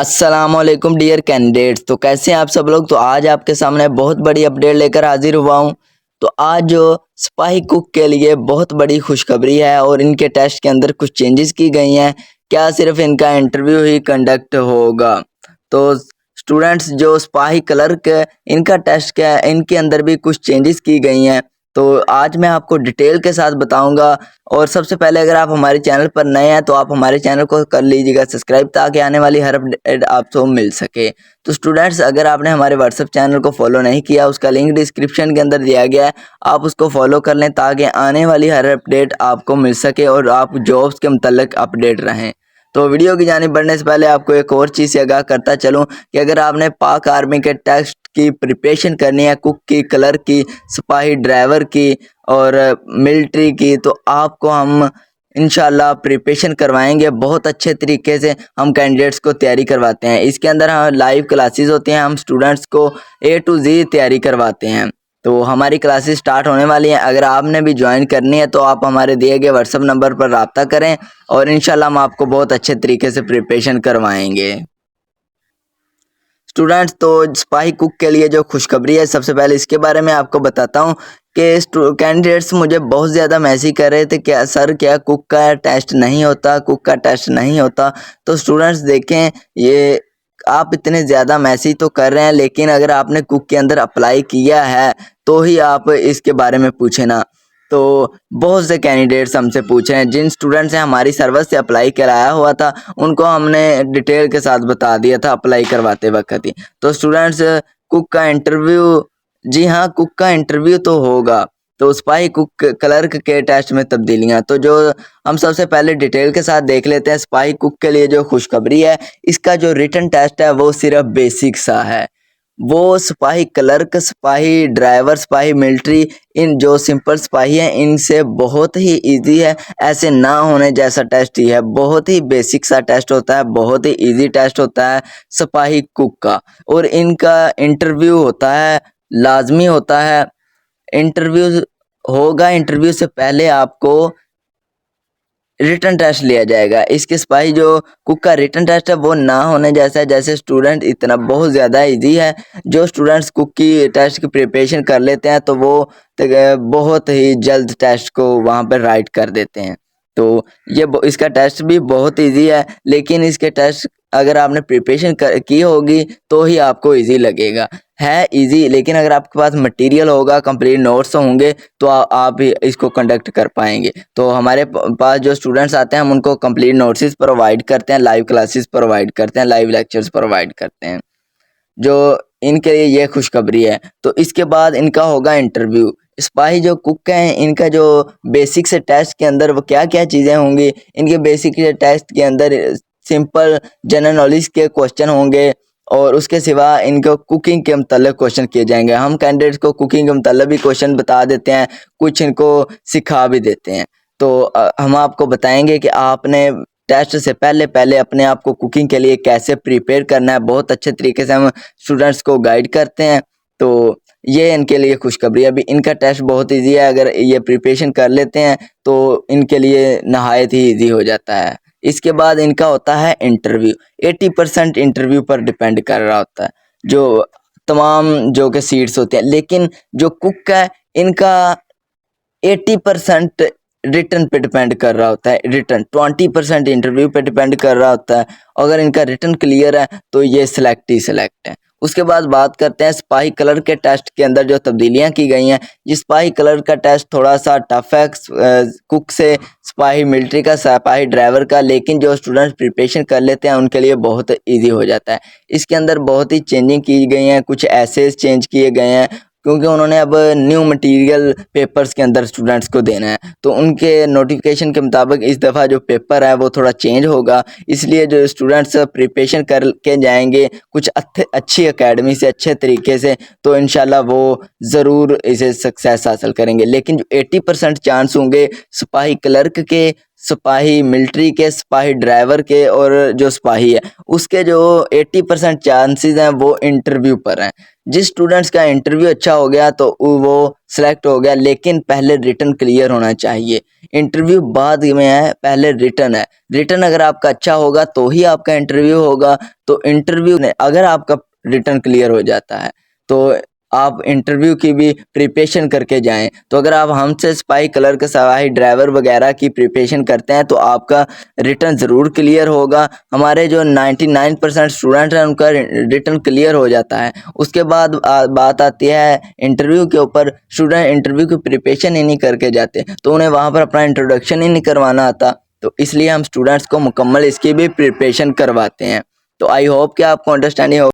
अस्सलामुअलैकुम dear candidates. तो कैसे हैं आप सब लोग। तो आज आपके सामने बहुत बड़ी अपडेट लेकर हाजिर हुआ हूं। तो आज जो सिपाही कुक के लिए बहुत बड़ी खुशखबरी है और इनके टेस्ट के अंदर कुछ चेंजेस की गई हैं। क्या सिर्फ इनका इंटरव्यू ही कंडक्ट होगा। तो स्टूडेंट्स जो सिपाही क्लर्क इनका टेस्ट क्या है, इनके अंदर भी कुछ चेंजेस की गई हैं। तो आज मैं आपको डिटेल के साथ बताऊंगा। और सबसे पहले अगर आप हमारे चैनल पर नए हैं तो आप हमारे चैनल को कर लीजिएगा सब्सक्राइब, ताकि आने वाली हर अपडेट आपको मिल सके। तो स्टूडेंट्स, अगर आपने हमारे व्हाट्सएप चैनल को फॉलो नहीं किया, उसका लिंक डिस्क्रिप्शन के अंदर दिया गया है, आप उसको फॉलो कर लें ताकि आने वाली हर अपडेट आपको मिल सके और आप जॉब्स के मुतल्लिक अपडेट रहें। तो वीडियो की जानिब बढ़ने से पहले आपको एक और चीज़ से आगाह करता चलूँ कि अगर आपने पाक आर्मी के टेस्ट की प्रिपरेशन करनी है, कुक की, क्लर्क की, सिपाही ड्राइवर की और मिलिट्री की, तो आपको हम इंशाल्लाह प्रिपरेशन करवाएंगे। बहुत अच्छे तरीके से हम कैंडिडेट्स को तैयारी करवाते हैं। इसके अंदर हम लाइव क्लासेस होती हैं, हम स्टूडेंट्स को A to Z तैयारी करवाते हैं। तो हमारी क्लासेस स्टार्ट होने वाली हैं। अगर आपने भी ज्वाइन करनी है तो आप हमारे दिए गए व्हाट्सएप नंबर पर रब्ता करें और इंशाल्लाह हम आपको बहुत अच्छे तरीके से प्रिपरेशन करवाएंगे। स्टूडेंट्स, तो सिपाही कुक के लिए जो खुशखबरी है, सबसे पहले इसके बारे में आपको बताता हूँ कि कैंडिडेट्स मुझे बहुत ज़्यादा मैसेज कर रहे थे क्या सर, क्या कुक का टेस्ट नहीं होता, कुक का टेस्ट नहीं होता। तो स्टूडेंट्स देखें, ये आप इतने ज़्यादा मैसेज तो कर रहे हैं, लेकिन अगर आपने कुक के अंदर अप्लाई किया है तो ही आप इसके बारे में पूछे ना। तो बहुत से कैंडिडेट्स हमसे पूछ रहे हैं, जिन स्टूडेंट्स ने हमारी सर्विस से अप्लाई कराया हुआ था उनको हमने डिटेल के साथ बता दिया था अप्लाई करवाते वक्त ही। तो स्टूडेंट्स, कुक का इंटरव्यू, जी हाँ, कुक का इंटरव्यू तो होगा। तो सिपाही कुक क्लर्क के टेस्ट में तब्दीलियां, तो जो हम सबसे पहले डिटेल के साथ देख लेते हैं। सिपाही कुक के लिए जो खुशखबरी है, इसका जो रिटन टेस्ट है वो सिर्फ बेसिक सा है। वो सिपाही क्लर्क, सिपाही ड्राइवर, सिपाही मिलिट्री, इन जो सिंपल सिपाही हैं इनसे बहुत ही इजी है। ऐसे ना होने जैसा टेस्ट ही है, बहुत ही बेसिक सा टेस्ट होता है, बहुत ही इजी टेस्ट होता है सिपाही कुक का। और इनका इंटरव्यू होता है, लाजमी होता है। इंटरव्यू होगा, इंटरव्यू से पहले आपको रिटन टेस्ट लिया जाएगा। इसके सिपाही जो कुक का रिटन टेस्ट है वो ना होने जैसा है। जैसे स्टूडेंट इतना बहुत ज़्यादा इजी है, जो स्टूडेंट्स कुक की टेस्ट की प्रिपरेशन कर लेते हैं तो वो बहुत ही जल्द टेस्ट को वहाँ पर राइट कर देते हैं। तो ये इसका टेस्ट भी बहुत इजी है, लेकिन इसके टेस्ट अगर आपने प्रिपरेशन की होगी तो ही आपको इजी लगेगा। है इजी, लेकिन अगर आपके पास मटेरियल होगा, कंप्लीट नोट्स होंगे, तो आप इसको कंडक्ट कर पाएंगे। तो हमारे पास जो स्टूडेंट्स आते हैं हम उनको कंप्लीट नोट्स प्रोवाइड करते हैं, लाइव क्लासेस प्रोवाइड करते हैं, लाइव लेक्चर्स प्रोवाइड करते हैं। जो इनके लिए ये खुशखबरी है। तो इसके बाद इनका होगा इंटरव्यू। सिपाही जो कुक हैं इनका जो बेसिक से टेस्ट के अंदर वो क्या क्या चीज़ें होंगी। इनके बेसिक टेस्ट के अंदर सिंपल जनरल नॉलेज के क्वेश्चन होंगे और उसके सिवा इनको कुकिंग के मतलब क्वेश्चन किए जाएंगे। हम कैंडिडेट्स को कुकिंग के मतलब भी क्वेश्चन बता देते हैं, कुछ इनको सिखा भी देते हैं। तो हम आपको बताएंगे कि आपने टेस्ट से पहले पहले अपने आप को कुकिंग के लिए कैसे प्रिपेयर करना है। बहुत अच्छे तरीके से हम स्टूडेंट्स को गाइड करते हैं। तो ये इनके लिए खुशखबरी है। अभी इनका टेस्ट बहुत इजी है, अगर ये प्रिपरेशन कर लेते हैं तो इनके लिए नहायत ही इजी हो जाता है। इसके बाद इनका होता है इंटरव्यू। 80% इंटरव्यू पर डिपेंड कर रहा होता है, जो तमाम जो के सीट्स होते हैं। लेकिन जो कुक है इनका 80% रिटर्न पे डिपेंड कर रहा होता है। रिटर्न 20% इंटरव्यू पे डिपेंड कर रहा होता है। अगर इनका रिटर्न क्लियर है तो ये सिलेक्ट ही सिलेक्ट है। उसके बाद बात करते हैं सिपाही क्लर्क के टेस्ट के अंदर जो तब्दीलियां की गई हैं। ये सिपाही क्लर्क का टेस्ट थोड़ा सा टफ है कुक से, सिपाही मिलिट्री का, सिपाही ड्राइवर का, लेकिन जो स्टूडेंट्स प्रिपरेशन कर लेते हैं उनके लिए बहुत ईजी हो जाता है। इसके अंदर बहुत ही चेंजिंग की गई हैं, कुछ ऐसे चेंज किए गए हैं क्योंकि उन्होंने अब न्यू मटेरियल पेपर्स के अंदर स्टूडेंट्स को देना है। तो उनके नोटिफिकेशन के मुताबिक इस दफ़ा जो पेपर है वो थोड़ा चेंज होगा। इसलिए जो स्टूडेंट्स प्रिपरेशन करके जाएंगे कुछ अच्छी एकेडमी से, अच्छे तरीके से, तो इंशाल्लाह वो ज़रूर इसे सक्सेस हासिल करेंगे। लेकिन जो 80% चांस होंगे सिपाही क्लर्क के, सिपाही मिलिट्री के, सिपाही ड्राइवर के, और जो सिपाही है उसके जो 80% चांसेस हैं वो इंटरव्यू पर हैं। जिस स्टूडेंट्स का इंटरव्यू अच्छा हो गया तो वो सिलेक्ट हो गया, लेकिन पहले रिटन क्लियर होना चाहिए। इंटरव्यू बाद में है, पहले रिटन है। रिटन अगर आपका अच्छा होगा तो ही आपका इंटरव्यू होगा। तो इंटरव्यू ने अगर आपका रिटन क्लियर हो जाता है तो आप इंटरव्यू की भी प्रिपरेशन करके जाएं। तो अगर आप हमसे सिपाही, क्लर्क, सिपाही ड्राइवर वगैरह की प्रिपरेशन करते हैं तो आपका रिटन ज़रूर क्लियर होगा। हमारे जो 99% स्टूडेंट हैं उनका रिटन क्लियर हो जाता है। उसके बाद बात आती है इंटरव्यू के ऊपर। स्टूडेंट इंटरव्यू की प्रिपरेशन ही नहीं करके जाते तो उन्हें वहाँ पर अपना इंट्रोडक्शन ही नहीं करवाना आता। तो इसलिए हम स्टूडेंट्स को मुकम्मल इसकी भी प्रिपरेशन करवाते हैं। तो आई होप कि आपको अंडरस्टैंडिंग हो।